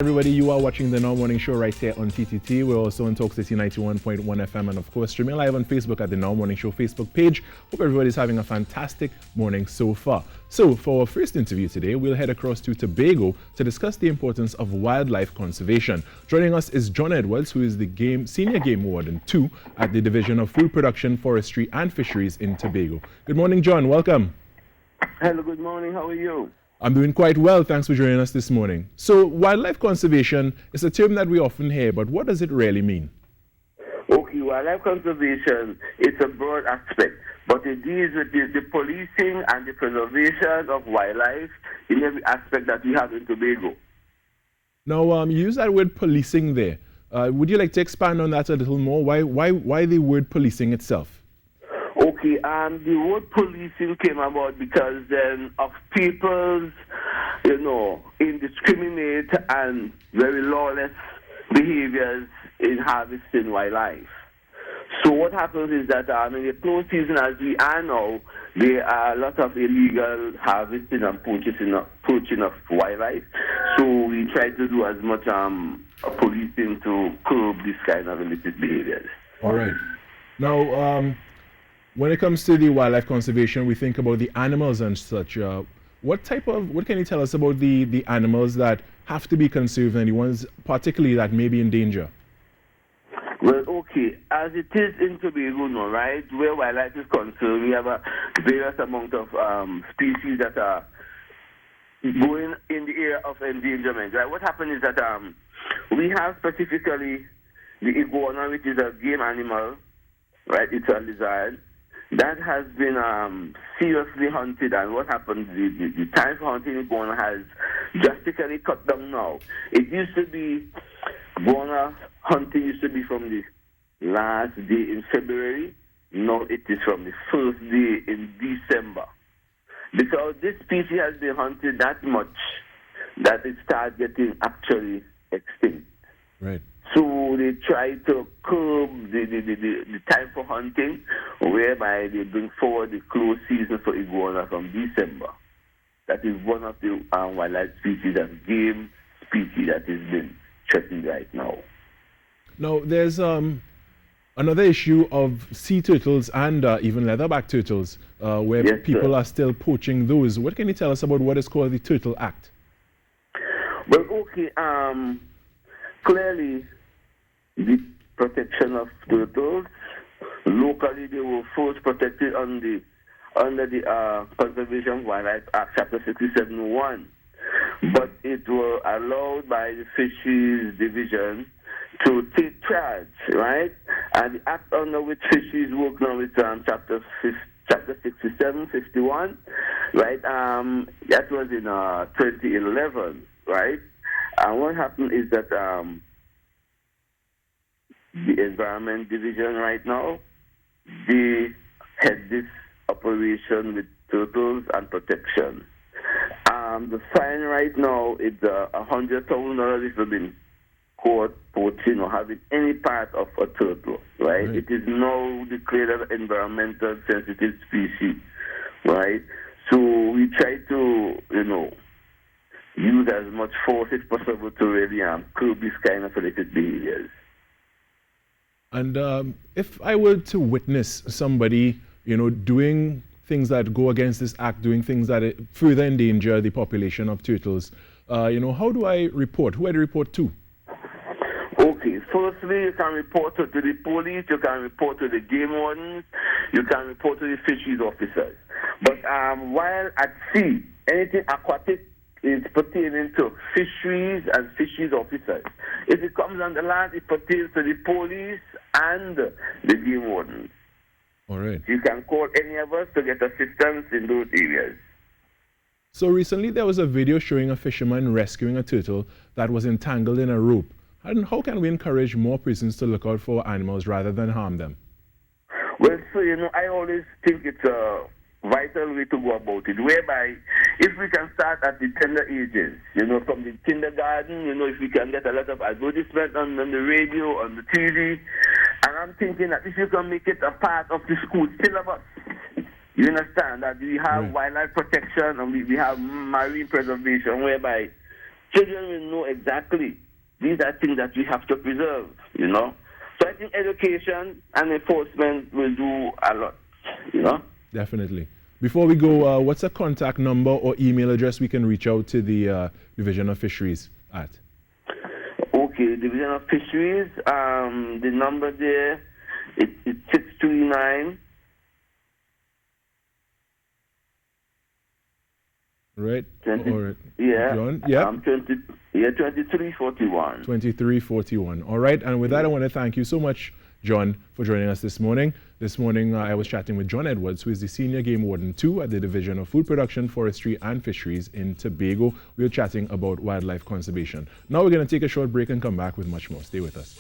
Everybody, you are watching the Now Morning Show right here on TTT. We're also on Talk City 91.1 FM and, of course, streaming live on Facebook at the Now Morning Show Facebook page. Hope everybody's having a fantastic morning so far. So, for our first interview today, we'll head across to Tobago to discuss the importance of wildlife conservation. Joining us is John Edwards, who is the Senior Game Warden 2 at the Division of Food Production, Forestry and Fisheries in Tobago. Good morning, John. Welcome. Hello, good morning. How are you? I'm doing quite well. Thanks for joining us this morning. So, wildlife conservation is a term that we often hear, but what does it really mean? Okay, wildlife conservation is a broad aspect, but it deals with the policing and the preservation of wildlife in every aspect that we have in Tobago. Now, you use that word policing there. Would you like to expand on that a little more? Why the word policing itself? Okay, the word policing came about because of people's, indiscriminate and very lawless behaviors in harvesting wildlife. So what happens is that in the close season, as we are now, there are a lot of illegal harvesting and poaching of wildlife. So we try to do as much policing to curb this kind of illicit behaviors. All right. Now, when it comes to the wildlife conservation, we think about the animals and such. What can you tell us about the animals that have to be conserved and the ones particularly that may be in danger? Well, okay, as it is in Tobago now, right, where wildlife is concerned, we have a various amount of species that are going in the area of endangerment. Right? What happened is that we have specifically the iguana, which is a game animal, right? It's a lizard. That has been seriously hunted, and what happens, the time for hunting iguana has drastically cut down now. It used to be, iguana hunting used to be from the last day in February. Now it is from the first day in December. Because this species has been hunted that much that it started getting actually extinct. Right. So they try to curb the time for hunting, whereby they bring forward the close season for iguana from December. That is one of the wildlife species, and game species that has been threatened right now. Now, there's another issue of sea turtles and even leatherback turtles, where Yes, people sir. are still poaching those. What can you tell us about what is called the Turtle Act? Well, okay, clearly, the protection of turtles, locally they were first protected under the Conservation of Wildlife Act, Chapter 67(1). But it was allowed by the Fisheries Division to take charge, right? And the act under which fisheries work now is Chapter 67, 51, right? That was in 2011, right? And what happened is that the Environment Division right now, they head this operation with turtles and protection. The fine right now is $100,000 if you've been caught poaching or having any part of a turtle, right? It is now declared an environmental sensitive species, right? So we try to, use as much force as possible to really curb this kind of illicit behaviors. And if I were to witness somebody, doing things that go against this act, doing things that further endanger the population of turtles, how do I report? Who do I report to? Okay, firstly, you can report to the police, you can report to the game wardens, you can report to the fisheries officers. But while at sea, anything aquatic is pertaining to fisheries and fisheries officers. If it comes on the land, it pertains to the police and the game wardens. All right. You can call any of us to get assistance in those areas. So recently there was a video showing a fisherman rescuing a turtle that was entangled in a rope. And how can we encourage more persons to look out for animals rather than harm them? Well, so, I always think it's a vital way to go about it, whereby if we can start at the tender ages, from the kindergarten, if we can get a lot of advertisement on the radio, on the TV, and I'm thinking that if you can make it a part of the school syllabus, You understand that we have wildlife protection and we have marine preservation, whereby children will know exactly these are things that we have to preserve, you know. So I think education and enforcement will do a lot, you know. Definitely. Before we go, what's a contact number or email address we can reach out to the Division of Fisheries at? Okay, Division of Fisheries, the number there, it's 639. Right. 20, All right. yeah. John? Yeah. 2341. 2341. All right. And with that, I want to thank you so much, John, for joining us this morning. This morning, I was chatting with John Edwards, who is the Senior Game Warden 2 at the Division of Food Production, Forestry and Fisheries in Tobago. We were chatting about wildlife conservation. Now we're going to take a short break and come back with much more. Stay with us.